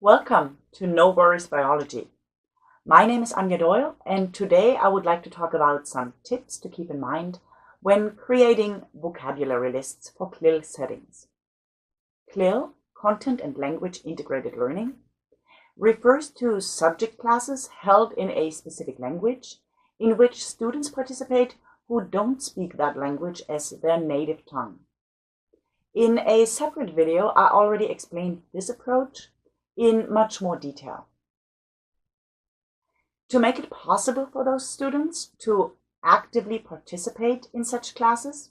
Welcome to No Worries Biology. My name is Anja Doyle, and today I would like to talk about some tips to keep in mind when creating vocabulary lists for CLIL settings. CLIL, Content and Language Integrated Learning, refers to subject classes held in a specific language in which students participate who don't speak that language as their native tongue. In a separate video, I already explained this approach in much more detail. To make it possible for those students to actively participate in such classes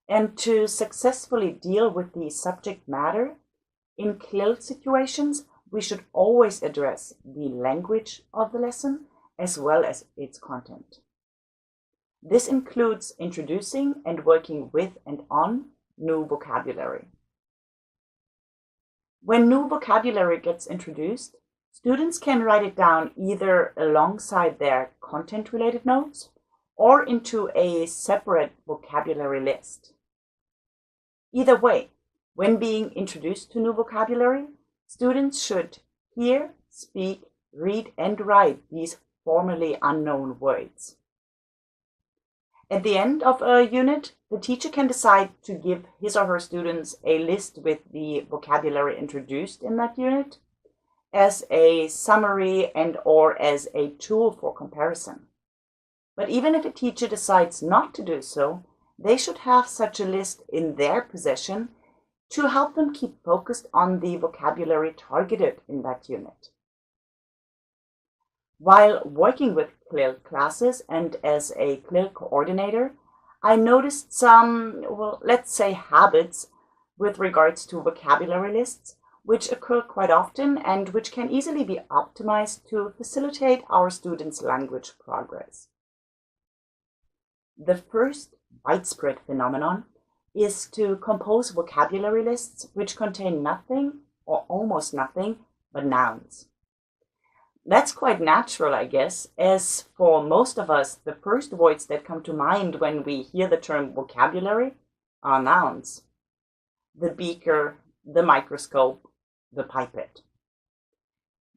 and to successfully deal with the subject matter, in CLIL situations, we should always address the language of the lesson as well as its content. This includes introducing and working with and on new vocabulary. When new vocabulary gets introduced, students can write it down either alongside their content-related notes or into a separate vocabulary list. Either way, when being introduced to new vocabulary, students should hear, speak, read, and write these formerly unknown words. At the end of a unit, the teacher can decide to give his or her students a list with the vocabulary introduced in that unit as a summary and or as a tool for comparison. But even if a teacher decides not to do so, they should have such a list in their possession to help them keep focused on the vocabulary targeted in that unit. While working with CLIL classes and as a CLIL coordinator, I noticed some, let's say habits with regards to vocabulary lists, which occur quite often and which can easily be optimized to facilitate our students' language progress. The first widespread phenomenon is to compose vocabulary lists which contain nothing or almost nothing but nouns. That's quite natural, I guess, as for most of us, the first words that come to mind when we hear the term vocabulary are nouns. The beaker, the microscope, the pipette.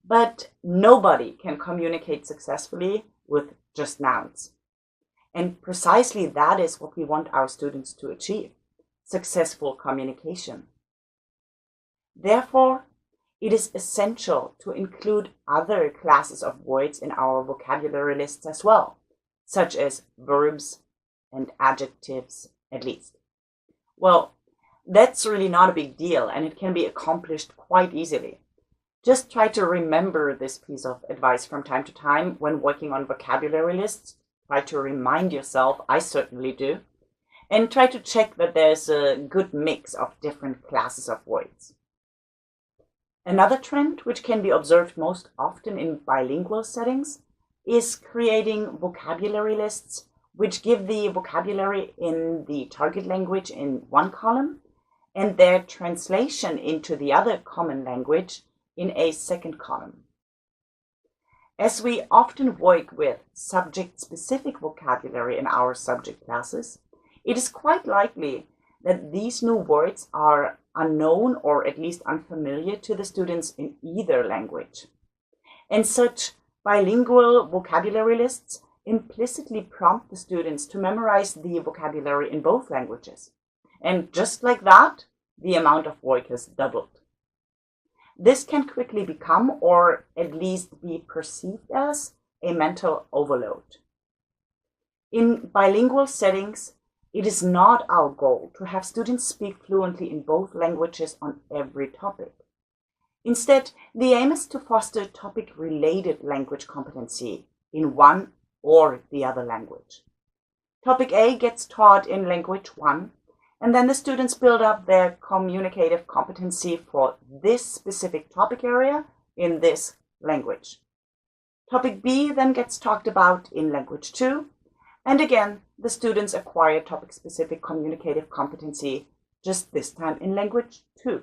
But nobody can communicate successfully with just nouns. And precisely that is what we want our students to achieve: successful communication. Therefore, it is essential to include other classes of words in our vocabulary lists as well, such as verbs and adjectives at least. Well, that's really not a big deal, and it can be accomplished quite easily. Just try to remember this piece of advice from time to time when working on vocabulary lists. Try to remind yourself, I certainly do, and try to check that there's a good mix of different classes of words. Another trend, which can be observed most often in bilingual settings, is creating vocabulary lists which give the vocabulary in the target language in one column and their translation into the other common language in a second column. As we often work with subject-specific vocabulary in our subject classes, it is quite likely that these new words are unknown or at least unfamiliar to the students in either language. And such bilingual vocabulary lists implicitly prompt the students to memorize the vocabulary in both languages. And just like that, the amount of work has doubled. This can quickly become, or at least be perceived as, a mental overload. In bilingual settings, it is not our goal to have students speak fluently in both languages on every topic. Instead, the aim is to foster topic-related language competency in one or the other language. Topic A gets taught in language 1, and then the students build up their communicative competency for this specific topic area in this language. Topic B then gets talked about in language 2, and again, the students acquire topic-specific communicative competency, just this time in language 2.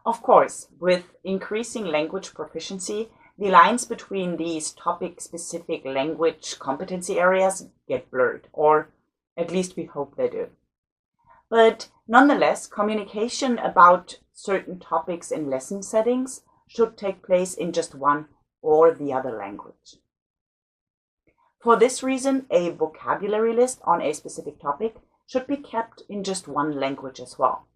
Of course, with increasing language proficiency, the lines between these topic-specific language competency areas get blurred, or at least we hope they do. But nonetheless, communication about certain topics in lesson settings should take place in just one or the other language. For this reason, a vocabulary list on a specific topic should be kept in just one language as well.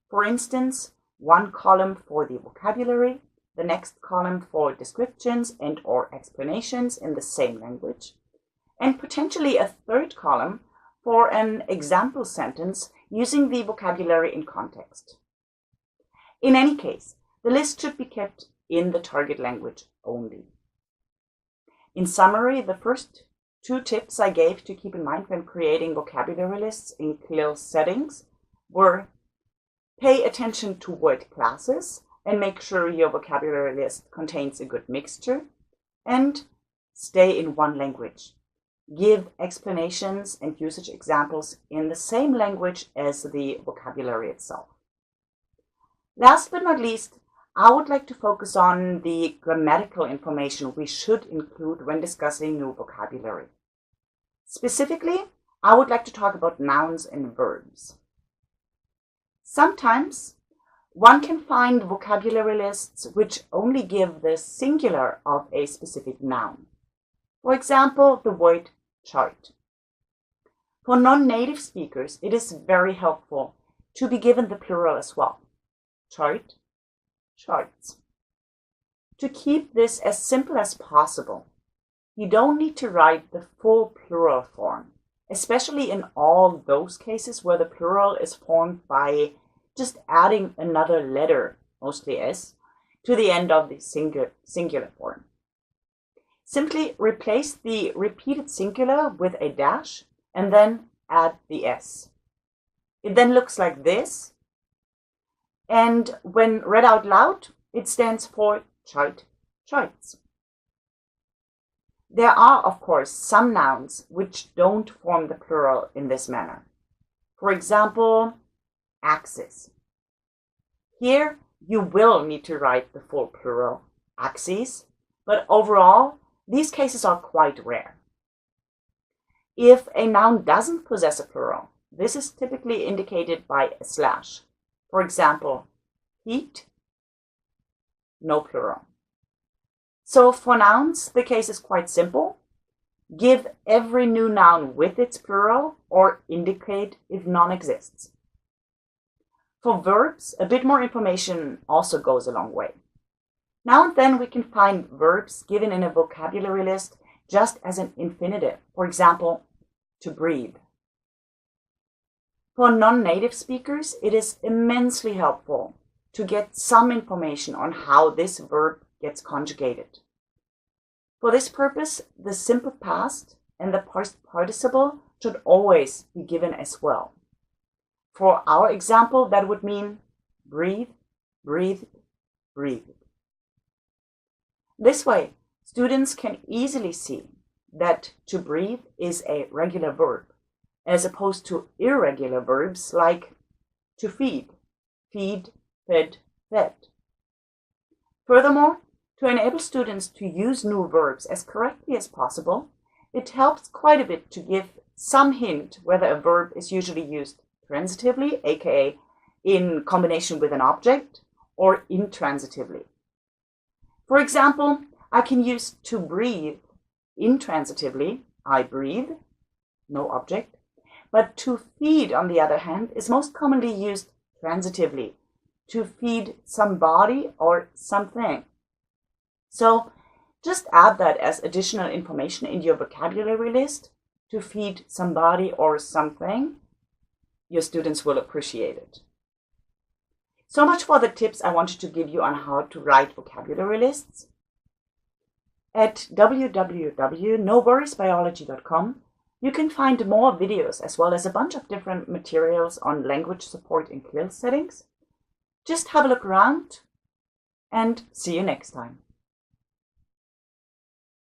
For instance, one column for the vocabulary, the next column for descriptions and/or explanations in the same language, and potentially a third column for an example sentence using the vocabulary in context. In any case, the list should be kept in the target language only. In summary, the first two tips I gave to keep in mind when creating vocabulary lists in CLIL-settings were: pay attention to word classes and make sure your vocabulary list contains a good mixture, and stay in one language. Give explanations and usage examples in the same language as the vocabulary itself. Last but not least, I would like to focus on the grammatical information we should include when discussing new vocabulary. Specifically, I would like to talk about nouns and verbs. Sometimes one can find vocabulary lists which only give the singular of a specific noun. For example, the word chart. For non-native speakers, it is very helpful to be given the plural as well. Chart, charts. To keep this as simple as possible, you don't need to write the full plural form, especially in all those cases where the plural is formed by just adding another letter, mostly S, to the end of the singular form. Simply replace the repeated singular with a dash and then add the S. It then looks like this, and when read out loud, it stands for chart, charts. There are, of course, some nouns which don't form the plural in this manner. For example, axis. Here, you will need to write the full plural, axes, but overall, these cases are quite rare. If a noun doesn't possess a plural, this is typically indicated by a slash. For example, heat, no plural. So for nouns, the case is quite simple. Give every new noun with its plural or indicate if none exists. For verbs, a bit more information also goes a long way. Now and then we can find verbs given in a vocabulary list just as an infinitive. For example, to breathe. For non-native speakers, it is immensely helpful to get some information on how this verb gets conjugated. For this purpose, the simple past and the past participle should always be given as well. For our example, that would mean breathe, breathe, breathe. This way, students can easily see that to breathe is a regular verb, as opposed to irregular verbs like to feed, feed, fed, fed. Furthermore, to enable students to use new verbs as correctly as possible, it helps quite a bit to give some hint whether a verb is usually used transitively, aka in combination with an object, or intransitively. For example, I can use to breathe intransitively, I breathe, no object, but to feed, on the other hand, is most commonly used transitively, to feed somebody or something. So just add that as additional information in your vocabulary list, to feed somebody or something. Your students will appreciate it. So much for the tips I wanted to give you on how to write vocabulary lists. At www.noworriesbiology.com, you can find more videos as well as a bunch of different materials on language support in CLIL settings. Just have a look around and see you next time.